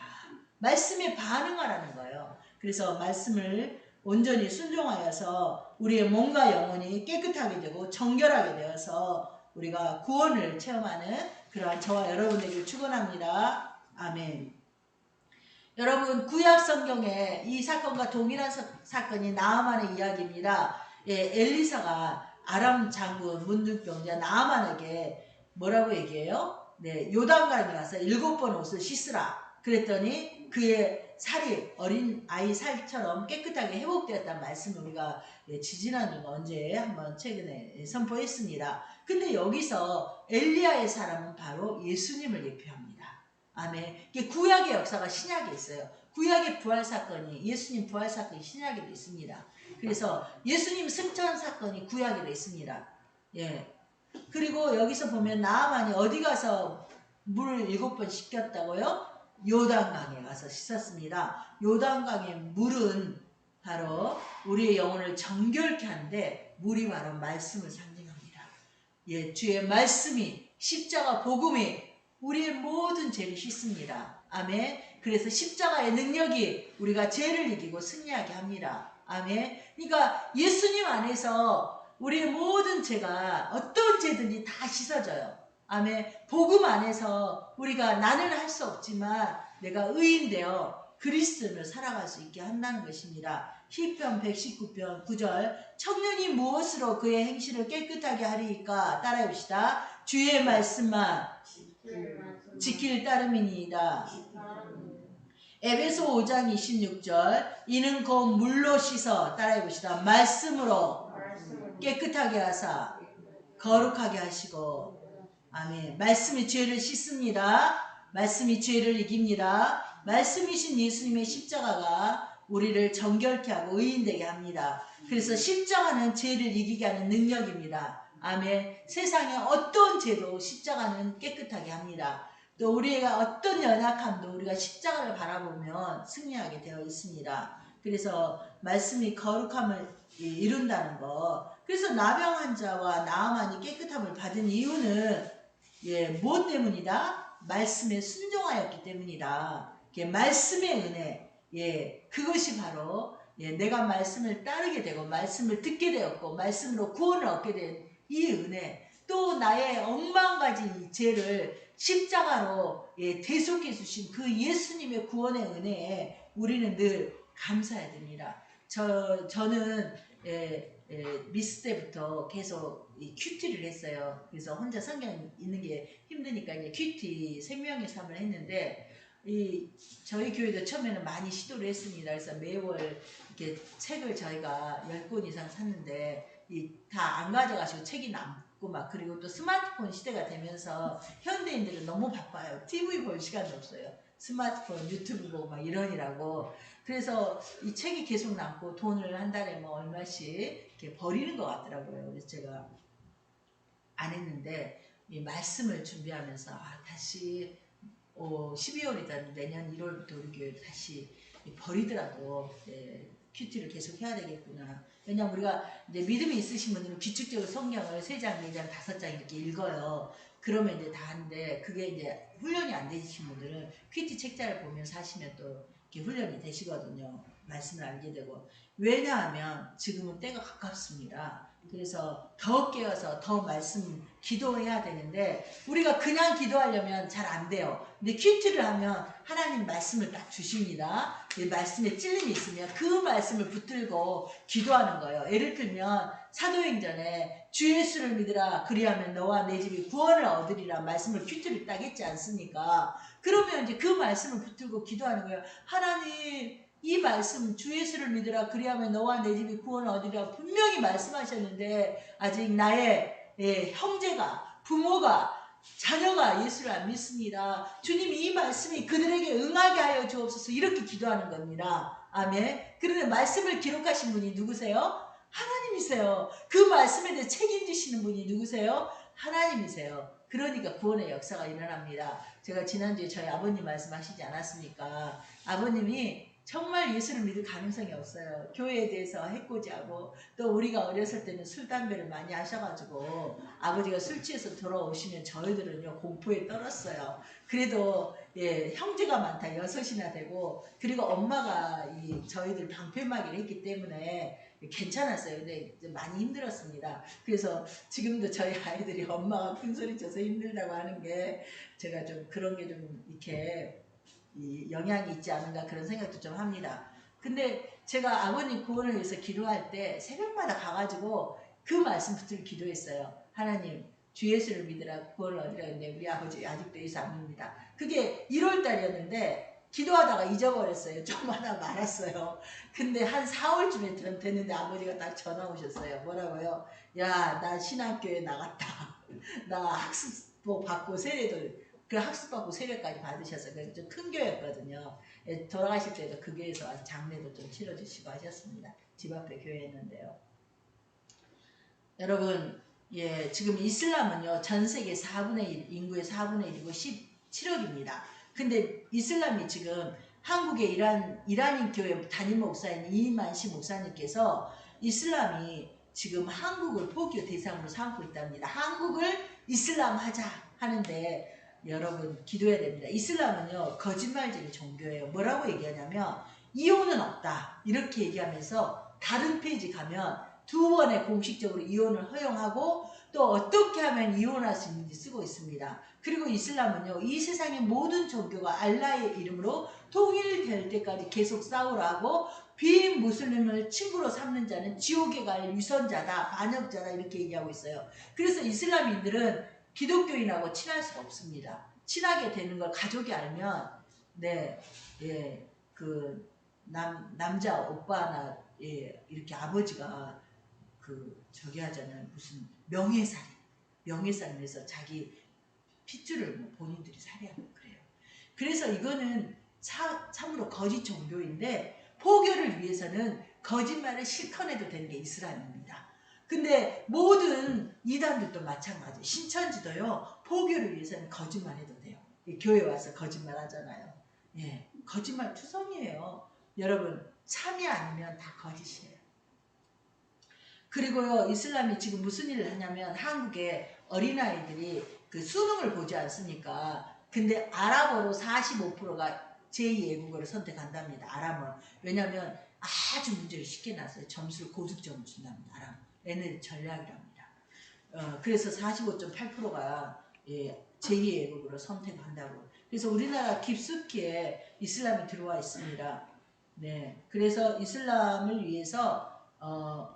말씀에 반응하라는 거예요. 그래서 말씀을 온전히 순종하여서 우리의 몸과 영혼이 깨끗하게 되고 정결하게 되어서 우리가 구원을 체험하는 그러한 저와 여러분에게 축원합니다. 아멘. 여러분 구약 성경에 이 사건과 동일한 사건이 나아만의 이야기입니다. 예, 엘리사가 아람 장군 문둥병자 나아만에게 뭐라고 얘기해요? 네, 요단강에 가서 7번 옷을 씻으라. 그랬더니 그의 살이 어린 아이 살처럼 깨끗하게 회복되었다는 말씀을 우리가 지지난주가 언제 한번 최근에 선포했습니다. 근데 여기서 엘리야의 사람은 바로 예수님을 예표합니다. 아멘. 구약의 역사가 신약에 있어요. 구약의 부활 사건이 예수님 부활 사건이 신약에도 있습니다. 그래서 예수님 승천 사건이 구약에도 있습니다. 예. 그리고 여기서 보면 나아만이 어디 가서 물을 7번 씻겼다고요? 요단강에 가서 씻었습니다. 요단강의 물은 바로 우리의 영혼을 정결케 하는데 물이 바로 말씀을 상징합니다. 예, 주의 말씀이 십자가 복음이 우리의 모든 죄를 씻습니다. 아멘. 그래서 십자가의 능력이 우리가 죄를 이기고 승리하게 합니다. 아멘. 그러니까 예수님 안에서 우리의 모든 죄가 어떤 죄든지 다 씻어져요. 아멘. 복음 안에서 우리가 나는 할 수 없지만 내가 의인 되어 그리스도를 살아갈 수 있게 한다는 것입니다. 시편 119편 9절 청년이 무엇으로 그의 행실을 깨끗하게 하리이까? 따라해봅시다. 주의 말씀만 지킬 따름이니이다. 에베소 5장 26절 이는 곧 물로 씻어 따라해봅시다. 말씀으로 깨끗하게 하사 거룩하게 하시고. 아멘. 말씀이 죄를 씻습니다. 말씀이 죄를 이깁니다. 말씀이신 예수님의 십자가가 우리를 정결케 하고 의인되게 합니다. 그래서 십자가는 죄를 이기게 하는 능력입니다. 아멘. 세상의 어떤 죄도 십자가는 깨끗하게 합니다. 또 우리가 어떤 연약함도 우리가 십자가를 바라보면 승리하게 되어 있습니다. 그래서 말씀이 거룩함을 이룬다는 거. 그래서 나병 환자와 나아만이 깨끗함을 받은 이유는 무엇 때문이다? 말씀에 순종하였기 때문이다. 말씀의 은혜. 그것이 바로 내가 말씀을 따르게 되고 말씀을 듣게 되었고 말씀으로 구원을 얻게 된 이 은혜. 또 나의 억만가지 죄를 십자가로 대속해 주신 그 예수님의 구원의 은혜에 우리는 늘 감사해야 됩니다. 저는 미스 때부터 계속 큐티를 했어요. 그래서 혼자 성경 읽는 게 힘드니까 이제 큐티 생명의 삶을 했는데 저희 교회도 처음에는 많이 시도를 했습니다. 그래서 매월 이렇게 책을 저희가 10권 이상 샀는데 다 안 가져가시고 책이 남고 막. 그리고 또 스마트폰 시대가 되면서 현대인들은 너무 바빠요. TV 볼 시간도 없어요. 스마트폰 유튜브 보고 막 이러느라고. 그래서 이 책이 계속 남고 돈을 한 달에 뭐 얼마씩 이렇게 버리는 것 같더라고요. 그래서 제가 안 했는데 이 말씀을 준비하면서 다시 12월이다 내년 1월부터 우리 교회 다시 버리더라도 큐티를 계속 해야 되겠구나. 왜냐면 우리가 이제 믿음이 있으신 분들은 규칙적으로 성경을 3장, 4장, 5장 이렇게 읽어요. 그러면 이제 다 하는데 그게 이제 훈련이 안 되신 분들은 큐티 책자를 보면서 하시면 또 이렇게 훈련이 되시거든요. 말씀을 알게 되고. 왜냐하면 지금은 때가 가깝습니다. 그래서 더 깨어서 더 말씀 기도해야 되는데 우리가 그냥 기도하려면 잘 안 돼요. 근데 큐티를 하면 하나님 말씀을 딱 주십니다. 말씀에 찔림이 있으면 그 말씀을 붙들고 기도하는 거예요. 예를 들면 사도행전에 주 예수를 믿으라 그리하면 너와 내 집이 구원을 얻으리라 말씀을 큐티를 딱 했지 않습니까? 그러면 이제 그 말씀을 붙들고 기도하는 거예요. 하나님 이 말씀 주 예수를 믿으라 그리하면 너와 내 집이 구원을 얻으리라 분명히 말씀하셨는데 아직 나의 형제가 부모가 자녀가 예수를 안 믿습니다. 주님 이 말씀이 그들에게 응하게 하여 주옵소서 이렇게 기도하는 겁니다. 아멘. 그런데 말씀을 기록하신 분이 누구세요? 하나님이세요. 그 말씀에 대해 책임지시는 분이 누구세요? 하나님이세요. 그러니까 구원의 역사가 일어납니다. 제가 지난주에 저희 아버님 말씀하시지 않았습니까? 아버님이 정말 예수를 믿을 가능성이 없어요. 교회에 대해서 해코지하고 또 우리가 어렸을 때는 술, 담배를 많이 하셔가지고 아버지가 술 취해서 돌아오시면 저희들은요 공포에 떨었어요. 그래도 형제가 많다 6이나 되고 그리고 엄마가 저희들 방패막이를 했기 때문에 괜찮았어요. 근데 많이 힘들었습니다. 그래서 지금도 저희 아이들이 엄마가 큰소리 쳐서 힘들다고 하는 게 제가 좀 그런 게 좀 이렇게 영향이 있지 않은가 그런 생각도 좀 합니다. 근데 제가 아버님 구원을 위해서 기도할 때 새벽마다 가가지고 그 말씀 붙들고 기도했어요. 하나님 주 예수를 믿으라 구원을 얻으라 했는데 우리 아버지 아직도 예수 안 믿습니다. 그게 1월달이었는데 기도하다가 잊어버렸어요. 좀 하다 말았어요. 근데 한 4월쯤에 됐는데 아버지가 딱 전화 오셨어요. 뭐라고요? 야, 나 신학교에 나갔다. 나 학습복 받고 세례도 그 학습받고 세례까지 받으셔서 좀 큰 교회였거든요. 돌아가실 때도 그 교회에서 장례도 좀 치러주시고 하셨습니다. 집 앞에 교회였는데요. 여러분, 지금 이슬람은요 전 세계 4분의 1 인구의 4분의 1이고 17억입니다. 근데 이슬람이 지금 한국의 이란인 교회 담임 목사인 이만시 목사님께서 이슬람이 지금 한국을 포교 대상으로 삼고 있답니다. 한국을 이슬람하자 하는데 여러분 기도해야 됩니다. 이슬람은요 거짓말쟁이 종교예요. 뭐라고 얘기하냐면 이혼은 없다 이렇게 얘기하면서 다른 페이지 가면 2번에 공식적으로 이혼을 허용하고 또 어떻게 하면 이혼할 수 있는지 쓰고 있습니다. 그리고 이슬람은요 이 세상의 모든 종교가 알라의 이름으로 통일될 때까지 계속 싸우라고 비무슬림을 친구로 삼는 자는 지옥에 갈 유선자다 반역자다 이렇게 얘기하고 있어요. 그래서 이슬람인들은 기독교인하고 친할 수가 없습니다. 친하게 되는 걸 가족이 알면 그 남자 오빠나 이렇게 아버지가 저기 하잖아요. 무슨 명예살인해서 자기 핏줄을 본인들이 살해하고 그래요. 그래서 이거는 참으로 거짓 종교인데 포교를 위해서는 거짓말을 실컷해도 되는 게 이슬람입니다. 근데 모든 이단들도 마찬가지. 신천지도요. 포교를 위해서는 거짓말해도 돼요. 교회 와서 거짓말 하잖아요. 거짓말 투성이에요. 여러분 참이 아니면 다 거짓이에요. 그리고요 이슬람이 지금 무슨 일을 하냐면 한국에 어린아이들이 그 수능을 보지 않습니까? 근데 아랍어로 45%가 제2 외국어를 선택한답니다. 아랍어. 왜냐하면 아주 문제를 쉽게 놨어요. 점수를 고득점을 준답니다. 아랍어. 얘네들 전략이랍니다. 그래서 45.8%가 제2 외국어로 선택한다고. 그래서 우리나라 깊숙이에 이슬람이 들어와 있습니다. 네, 그래서 이슬람을 위해서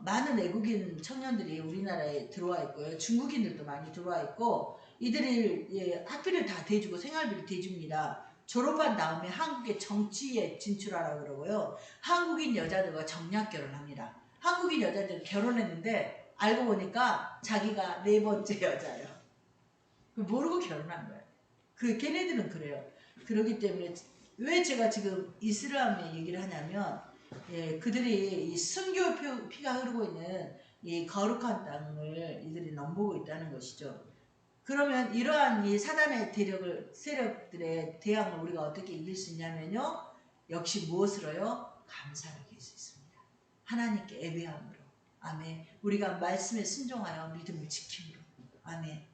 많은 외국인 청년들이 우리나라에 들어와 있고요. 중국인들도 많이 들어와 있고 이들이 학비를 다 대주고 생활비를 대줍니다. 졸업한 다음에 한국의 정치에 진출하라고 그러고요. 한국인 여자들과 정략 결혼합니다. 한국인 여자들은 결혼했는데 알고 보니까 자기가 4번째 여자예요. 모르고 결혼한 거예요. 걔네들은 그래요. 그렇기 때문에 왜 제가 지금 이슬람의 얘기를 하냐면 그들이 이 순교 피가 흐르고 있는 이 거룩한 땅을 이들이 넘보고 있다는 것이죠. 그러면 이러한 이 사단의 세력들의 대항을 우리가 어떻게 이길 수 있냐면요. 역시 무엇으로요? 감사로 이길 수 있습니다. 하나님께 예배함으로. 아멘. 우리가 말씀에 순종하여 믿음을 지킴으로. 아멘.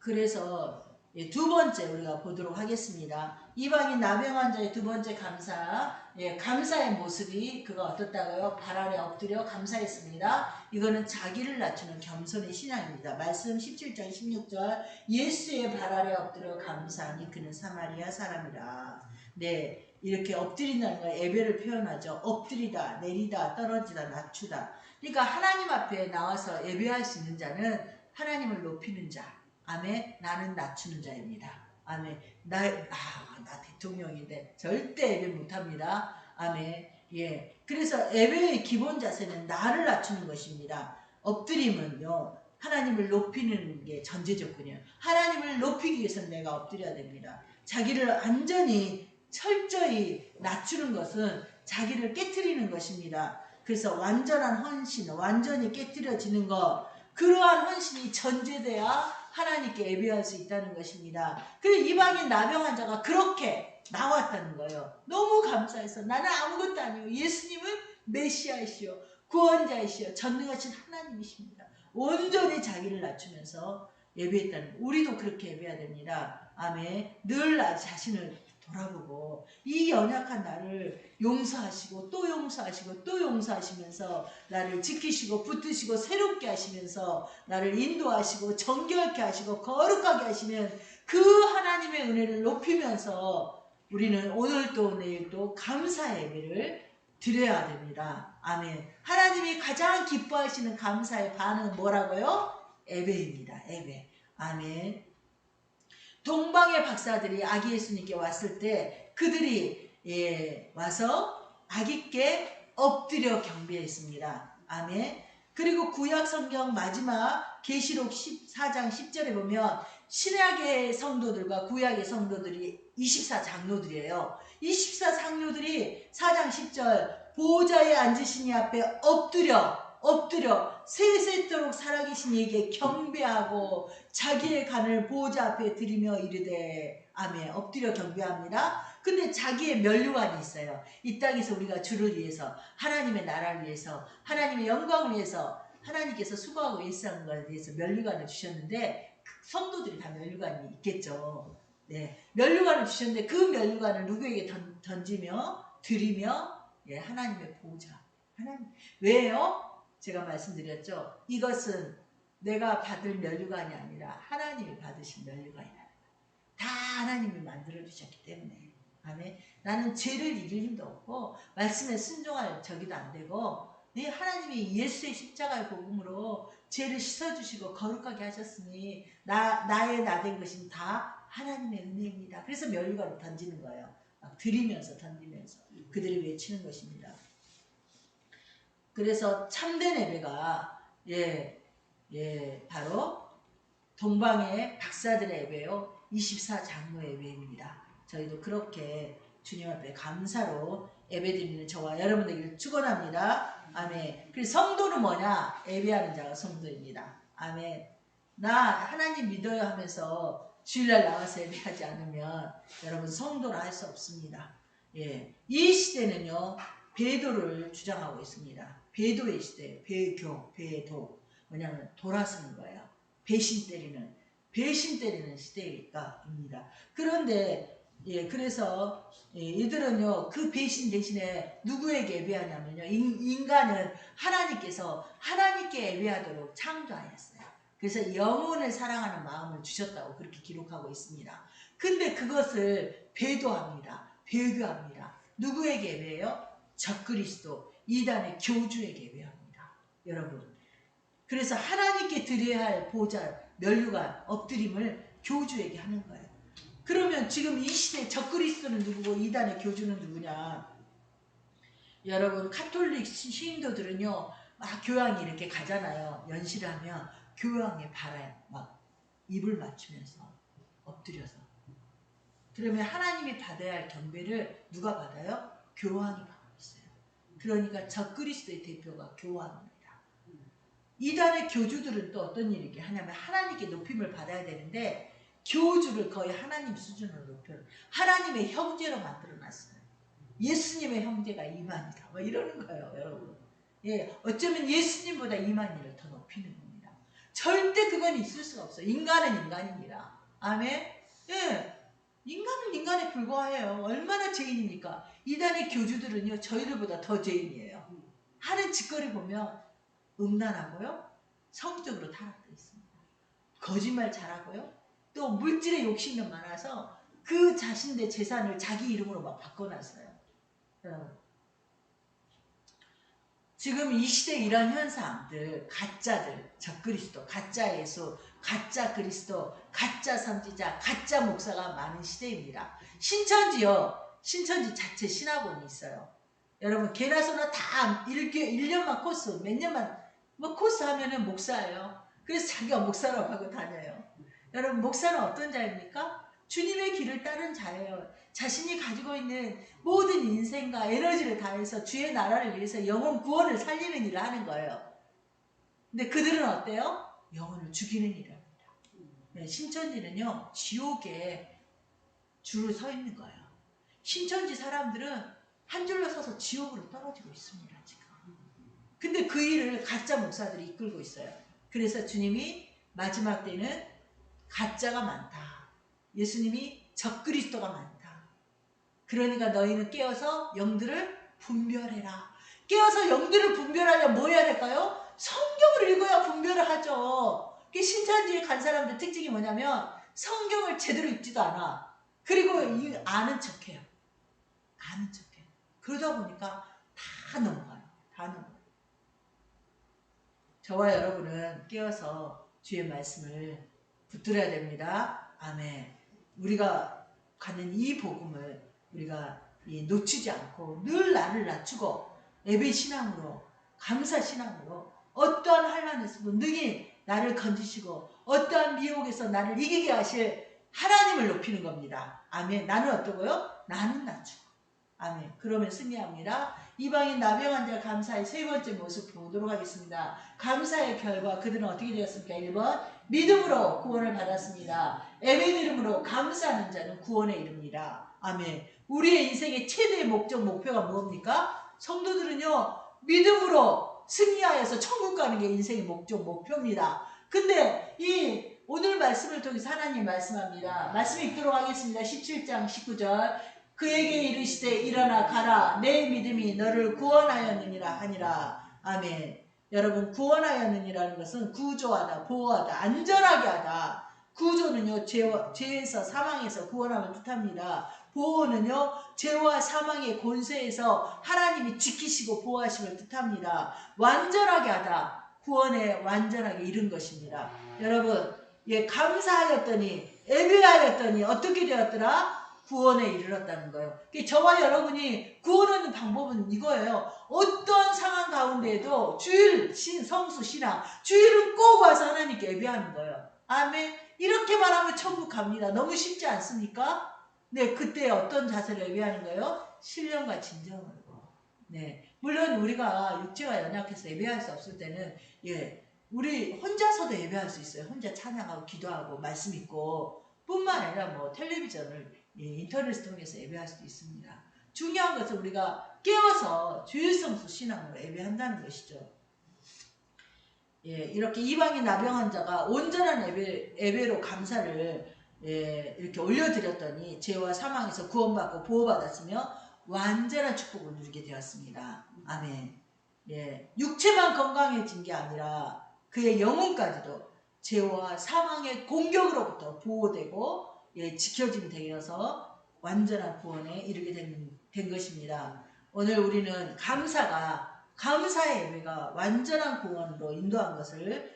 그래서 두 번째 우리가 보도록 하겠습니다. 이방인 나병 자의 두 번째 감사. 감사의 모습이 그가 어떻다고요? 발 아래 엎드려 감사했습니다. 이거는 자기를 낮추는 겸손의 신앙입니다. 말씀 17장 16절 예수의 발 아래 엎드려 감사하니 그는 사마리아 사람이라. 네, 이렇게 엎드린다는 건 예배를 표현하죠. 엎드리다, 내리다, 떨어지다, 낮추다. 그러니까 하나님 앞에 나와서 예배할 수 있는 자는 하나님을 높이는 자. 아멘. 나는 낮추는 자입니다. 아멘. 나 대통령인데 절대 예배 못합니다. 아멘. 예. 그래서 예배의 기본 자세는 나를 낮추는 것입니다. 엎드림은요. 하나님을 높이는 게 전제 조건이에요. 하나님을 높이기 위해서는 내가 엎드려야 됩니다. 자기를 완전히 철저히 낮추는 것은 자기를 깨트리는 것입니다. 그래서 완전한 헌신, 완전히 깨트려지는 것, 그러한 헌신이 전제돼야 하나님께 예배할 수 있다는 것입니다. 그리고 이방인 나병 환자가 그렇게 나왔다는 거예요. 너무 감사해서 나는 아무것도 아니고 예수님은 메시아이시오, 구원자이시오, 전능하신 하나님이십니다. 온전히 자기를 낮추면서 예배했다는 거. 우리도 그렇게 예배해야 됩니다. 아멘. 늘 나 자신을 돌아보고 이 연약한 나를 용서하시고 또 용서하시고 또 용서하시면서 나를 지키시고 붙드시고 새롭게 하시면서 나를 인도하시고 정결케 하시고 거룩하게 하시는 그 하나님의 은혜를 높이면서 우리는 오늘도 내일도 감사의 예배를 드려야 됩니다. 아멘. 하나님이 가장 기뻐하시는 감사의 반응은 뭐라고요? 예배입니다. 예배. 아멘. 동방의 박사들이 아기 예수님께 왔을 때 그들이 와서 아기께 엎드려 경배했습니다. 아멘. 그리고 구약 성경 마지막 계시록 14장 10절에 보면 신약의 성도들과 구약의 성도들이 24장로들이에요. 24장로들이 4장 10절 보호자에 앉으신 이 앞에 엎드려 세세토록 살아계신 이에게 경배하고 자기의 간을 보호자 앞에 드리며 이르되 아멘. 엎드려 경배합니다. 근데 자기의 면류관이 있어요. 이 땅에서 우리가 주를 위해서 하나님의 나라를 위해서 하나님의 영광을 위해서 하나님께서 수고하고 일하는 것에 대해서 면류관을 주셨는데 성도들이 다 면류관이 있겠죠. 네, 면류관을 주셨는데 그 면류관을 누구에게 던지며 드리며 하나님의 보호자. 하나님. 왜요? 제가 말씀드렸죠. 이것은 내가 받을 면류관이 아니라 하나님이 받으신 면류관이다. 다 하나님이 만들어주셨기 때문에. 아멘. 나는 죄를 이길 힘도 없고 말씀에 순종할 적이도 안 되고 하나님이 예수의 십자가의 복음으로 죄를 씻어주시고 거룩하게 하셨으니 나의 나 된 것은 다 하나님의 은혜입니다. 그래서 면류관을 던지는 거예요. 막 드리면서 던지면서 그들이 외치는 것입니다. 그래서 참된 예배가 바로 동방의 박사들의 예배요 24장로 예배입니다. 저희도 그렇게 주님 앞에 감사로 예배드리는 저와 여러분들에게 축원합니다. 아멘. 그래서 성도는 뭐냐? 예배하는 자가 성도입니다. 아멘. 나 하나님 믿어요 하면서 주일날 나와서 예배하지 않으면 여러분 성도라 할 수 없습니다. 이 시대는요 배도를 주장하고 있습니다. 배도의 시대, 배도. 뭐냐면 돌아서는 거예요. 배신 때리는 시대입니다. 그런데 그래서 이들은요 그 배신 대신에 누구에게 예배하냐면요 인간은 하나님께서 하나님께 예배하도록 창조하였어요. 그래서 영혼을 사랑하는 마음을 주셨다고 그렇게 기록하고 있습니다. 근데 그것을 배도합니다. 배교합니다. 누구에게 예배해요? 적그리스도 이단의 교주에게 예배합니다. 여러분. 그래서 하나님께 드려야 할 보좌, 면류관, 엎드림을 교주에게 하는 거예요. 그러면 지금 이 시대 적그리스도는 누구고 이단의 교주는 누구냐? 여러분 카톨릭 신도들은요 막 교황이 이렇게 가잖아요. 연시를 하면 교황의 발에 막 입을 맞추면서 엎드려서 그러면 하나님이 받아야 할 경배를 누가 받아요? 교황이 받고 있어요. 그러니까 적그리스도의 대표가 교황입니다. 이단의 교주들은 또 어떤 일이 하냐면 하나님께 높임을 받아야 되는데 교주를 거의 하나님 수준으로 높여요. 하나님의 형제로 만들어놨어요. 예수님의 형제가 이만이다. 뭐 이러는 거예요, 여러분. 예, 어쩌면 예수님보다 이만희를 더 높이는 겁니다. 절대 그건 있을 수가 없어요. 인간은 인간입니다. 아멘. 예, 인간은 인간에 불과해요. 얼마나 죄인입니까? 이단의 교주들은요, 저희들보다 더 죄인이에요. 하는 짓거리 보면 음란하고요, 성적으로 타락되어 있습니다. 거짓말 잘하고요, 또 물질의 욕심이 많아서 그 자신의 재산을 자기 이름으로 막 바꿔놨어요. 지금 이 시대에 이런 현상들, 가짜들, 적그리스도, 가짜 예수, 가짜 그리스도, 가짜 선지자, 가짜 목사가 많은 시대입니다. 신천지요, 신천지 자체 신학원이 있어요. 여러분, 개나 소나 다 1년만 코스, 몇 년만 뭐 코스 하면은 목사예요. 그래서 자기가 목사라고 하고 다녀요. 여러분, 목사는 어떤 자입니까? 주님의 길을 따른 자예요. 자신이 가지고 있는 모든 인생과 에너지를 다해서 주의 나라를 위해서 영혼 구원을 살리는 일을 하는 거예요. 근데 그들은 어때요? 영혼을 죽이는 일을 합니다. 네, 신천지는요, 지옥에 줄을 서 있는 거예요. 신천지 사람들은 한 줄로 서서 지옥으로 떨어지고 있습니다, 지금. 근데 그 일을 가짜 목사들이 이끌고 있어요. 그래서 주님이 마지막 때는 가짜가 많다. 예수님이 적그리스도가 많다. 그러니까 너희는 깨어서 영들을 분별해라. 깨어서 영들을 분별하려면 뭐 해야 될까요? 성경을 읽어야 분별을 하죠. 신천지에 간 사람들 특징이 뭐냐면 성경을 제대로 읽지도 않아. 그리고 아는 척해요. 아는 척해요. 그러다 보니까 다 넘어가요. 다 넘어가요. 저와 여러분은 깨어서 주의 말씀을 붙들어야 됩니다. 아멘. 우리가 가는 이 복음을 우리가 놓치지 않고 늘 나를 낮추고 예배 신앙으로, 감사 신앙으로 어떠한 환난에서도 능히 나를 건지시고 어떠한 미혹에서 나를 이기게 하실 하나님을 높이는 겁니다. 아멘. 나는 어떠고요? 나는 낮추고. 아멘. 그러면 승리합니다. 이방인 나병 환자 감사의 세 번째 모습 보도록 하겠습니다. 감사의 결과 그들은 어떻게 되었습니까? 1번 믿음으로 구원을 받았습니다. 예배 이름으로 감사하는 자는 구원에 이릅니다. 아멘. 우리의 인생의 최대의 목적, 목표가 뭡니까? 성도들은요, 믿음으로 승리하여서 천국 가는 게 인생의 목적, 목표입니다. 근데 이 오늘 말씀을 통해서 하나님 말씀합니다. 말씀 읽도록 하겠습니다. 17장 19절. 그에게 이르시되 일어나 가라. 내 믿음이 너를 구원하였느니라 하니라. 아멘. 여러분, 구원하였느니라는 것은 구조하다, 보호하다, 안전하게 하다. 구조는요, 죄에서 사망에서 구원함을 뜻합니다. 보호는요, 죄와 사망의 권세에서 하나님이 지키시고 보호하심을 뜻합니다. 완전하게 하다, 구원에 완전하게 이른 것입니다. 여러분, 감사하였더니, 예배하였더니 어떻게 되었더라? 구원에 이르렀다는 거예요. 저와 여러분이 구원하는 방법은 이거예요. 어떤 상황 가운데에도 주일, 성수, 신앙, 주일은 꼭 와서 하나님께 예배하는 거예요. 아멘. 이렇게만 하면 천국 갑니다. 너무 쉽지 않습니까? 네, 그때 어떤 자세를 예배하는 거예요? 신령과 진정으로. 네, 물론 우리가 육체가 연약해서 예배할 수 없을 때는 우리 혼자서도 예배할 수 있어요. 혼자 찬양하고 기도하고 말씀 읽고 뿐만 아니라 뭐 텔레비전을 인터넷을 통해서 예배할 수도 있습니다. 중요한 것은 우리가 깨어서 주일성수 신앙으로 예배한다는 것이죠. 이렇게 이방인 나병 환자가 온전한 예배로 감사를 이렇게 올려드렸더니 죄와 사망에서 구원받고 보호받았으며 완전한 축복을 누리게 되었습니다. 아멘. 육체만 건강해진 게 아니라 그의 영혼까지도 죄와 사망의 공격으로부터 보호되고 지켜짐 되어서 완전한 구원에 이르게 된 것입니다. 오늘 우리는 감사의 예배가 완전한 구원으로 인도한 것을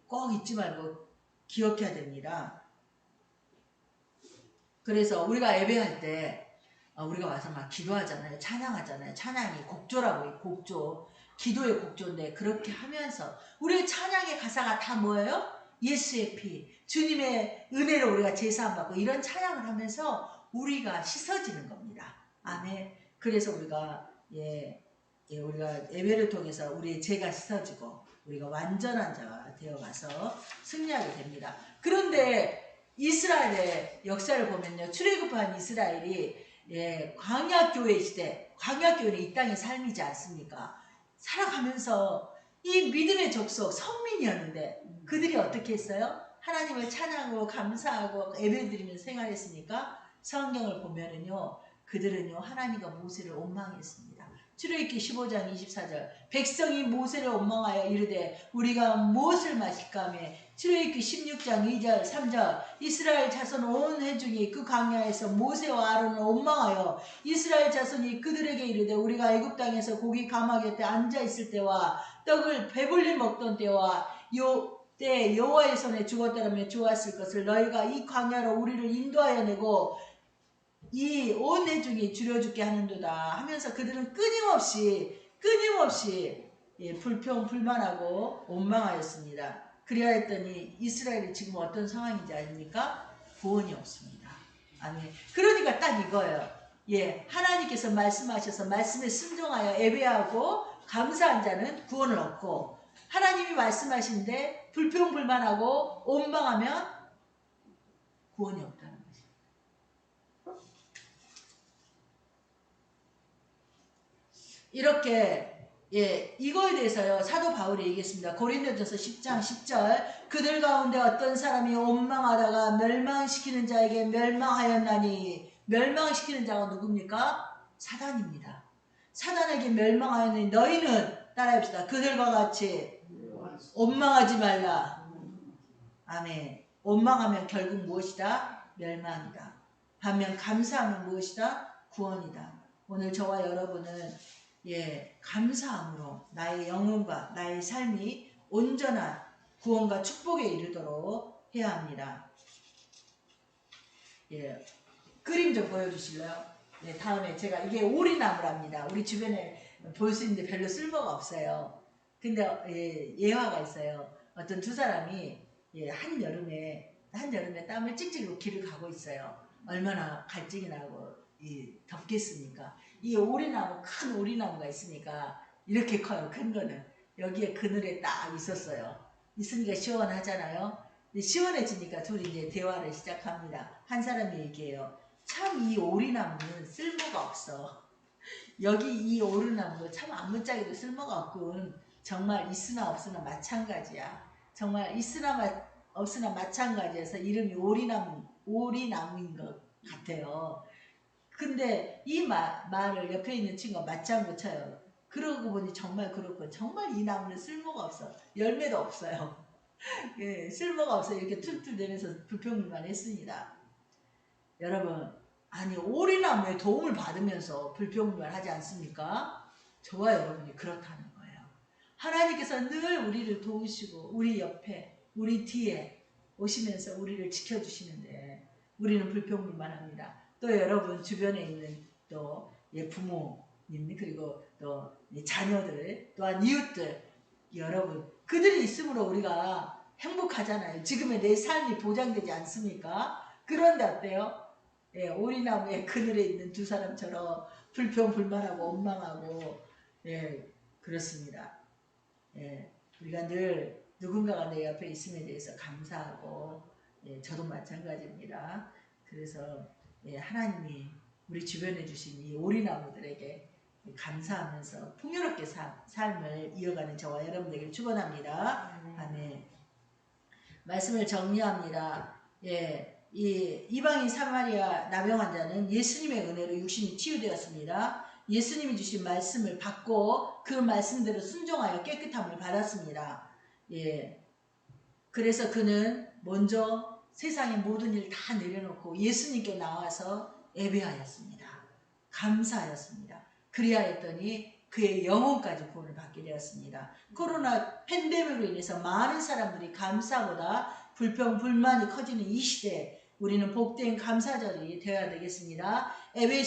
꼭 잊지 말고 기억해야 됩니다. 그래서 우리가 예배할 때 우리가 와서 막 기도하잖아요. 찬양하잖아요. 찬양이 곡조라고, 곡조. 기도의 곡조인데 그렇게 하면서 우리의 찬양의 가사가 다 뭐예요? 예수의 피, 주님의 은혜로 우리가 제사함 받고 이런 찬양을 하면서 우리가 씻어지는 겁니다. 아멘. 그래서 우리가 우리가 예배를 통해서 우리의 죄가 씻어지고 우리가 완전한 자가 되어가서 승리하게 됩니다. 그런데 이스라엘의 역사를 보면요, 출애굽한 이스라엘이 광야교회 시대, 광야교회는 이 땅의 삶이지 않습니까? 살아가면서 이 믿음의 족속 선민이었는데 그들이 어떻게 했어요? 하나님을 찬양하고 감사하고 예배드리면서 생활했습니까? 성경을 보면은요, 그들은요 하나님과 모세를 원망했습니다. 출애굽기 15장 24절, 백성이 모세를 원망하여 이르되 우리가 무엇을 마실까 하며, 출애굽기 16장 2절 3절, 이스라엘 자손 온 회중이 그 광야에서 모세와 아론을 원망하여 이스라엘 자손이 그들에게 이르되 우리가 애굽 땅에서 고기 가마 곁에 앉아 있을 때와 떡을 배불리 먹던 때와 때 여호와의 손에 죽었더라면 좋았을 것을 너희가 이 광야로 우리를 인도하여 내고 이 온 회중이 줄여 죽게 하는도다 하면서 그들은 끊임없이 불평 불만하고 원망하였습니다. 그리하였더니 이스라엘이 지금 어떤 상황인지 아십니까? 구원이 없습니다. 아멘. 그러니까 딱 이거예요. 하나님께서 말씀하셔서 말씀에 순종하여 예배하고 감사한 자는 구원을 얻고, 하나님이 말씀하신데 불평 불만하고 원망하면 구원이 없다는 것입니다. 이렇게 이거에 대해서요 사도 바울이 얘기했습니다. 고린도전서 10장 10절, 그들 가운데 어떤 사람이 원망하다가 멸망시키는 자에게 멸망하였나니, 멸망시키는 자가 누굽니까? 사단입니다. 사단에게 멸망하였나니 너희는, 따라합시다, 그들과 같이 원망하지 말라. 아멘. 원망하면 결국 무엇이다? 멸망이다. 반면 감사하면 무엇이다? 구원이다. 오늘 저와 여러분은 감사함으로 나의 영혼과 나의 삶이 온전한 구원과 축복에 이르도록 해야 합니다. 그림 좀 보여주실래요? 다음에 제가, 이게 오리나무랍니다. 우리 주변에 볼 수 있는데 별로 쓸모가 없어요. 근데 예화가 있어요. 어떤 두 사람이 한여름에 땀을 찍찍 흘리고 길을 가고 있어요. 얼마나 갈증이 나고 덥겠습니까? 이 오리나무, 큰 오리나무가 있으니까 이렇게 커요. 큰 거는 여기에 그늘에 딱 있었어요. 있으니까 시원하잖아요. 시원해지니까 둘이 이제 대화를 시작합니다. 한 사람이 얘기해요. 참 이 오리나무는 쓸모가 없어. 여기 이 오리나무 참 아무짝에도 쓸모가 없군. 정말 있으나 없으나 마찬가지야. 정말 있으나 없으나 마찬가지여서 이름이 오리나무인 것 같아요. 근데 이 말을 옆에 있는 친구가 맞장구 쳐요. 그러고 보니 정말 그렇고, 정말 이 나무는 쓸모가 없어. 열매도 없어요. 쓸모가 없어. 이렇게 툴툴대면서 불평만 했습니다. 여러분, 아니 오리나무에 도움을 받으면서 불평만 하지 않습니까? 저와 여러분이 그렇다는 거예요. 하나님께서 늘 우리를 도우시고 우리 옆에, 우리 뒤에 오시면서 우리를 지켜주시는데 우리는 불평불만 합니다. 또 여러분 주변에 있는 또 부모님, 그리고 또 자녀들, 또한 이웃들, 여러분 그들이 있으므로 우리가 행복하잖아요. 지금의 내 삶이 보장되지 않습니까? 그런데 어때요? 오리나무의 그늘에 있는 두 사람처럼 불평불만하고 원망하고 그렇습니다. 우리가 늘 누군가가 내 옆에 있음에 대해서 감사하고, 저도 마찬가지입니다. 그래서 하나님이 우리 주변에 주신 이 오리나무들에게 감사하면서 풍요롭게 삶을 이어가는 저와 여러분에게 축원합니다. 아멘. 말씀을 정리합니다. 이 이방인 사마리아 나병 환자는 예수님의 은혜로 육신이 치유되었습니다. 예수님이 주신 말씀을 받고 그 말씀대로 순종하여 깨끗함을 받았습니다. 그래서 그는 먼저 세상의 모든 일 다 내려놓고 예수님께 나와서 예배하였습니다. 감사하였습니다. 그리하였더니 그의 영혼까지 구원을 받게 되었습니다. 코로나 팬데믹으로 인해서 많은 사람들이 감사보다 불평, 불만이 커지는 이 시대에 우리는 복된 감사절이 되어야 되겠습니다. 예배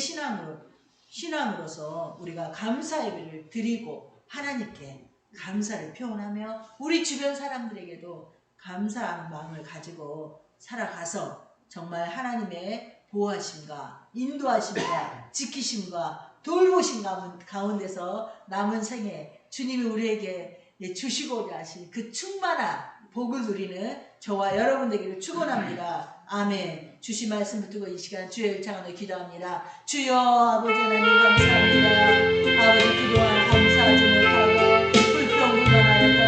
신앙으로서 우리가 감사 예배를 드리고 하나님께 감사를 표현하며 우리 주변 사람들에게도 감사하는 마음을 가지고 살아가서 정말 하나님의 보호하심과 인도하심과 지키심과 돌보심 가운데서 남은 생에 주님이 우리에게 주시고자 하신 그 충만한 복을 누리는 저와 여러분 되기를 축원합니다. 아멘. 주신 말씀 붙들고 이 시간 주의 일창으로 기도합니다. 주여 아버지 하나님 감사합니다. 아버지 그동안 감사하지 못하고 불평불만하였다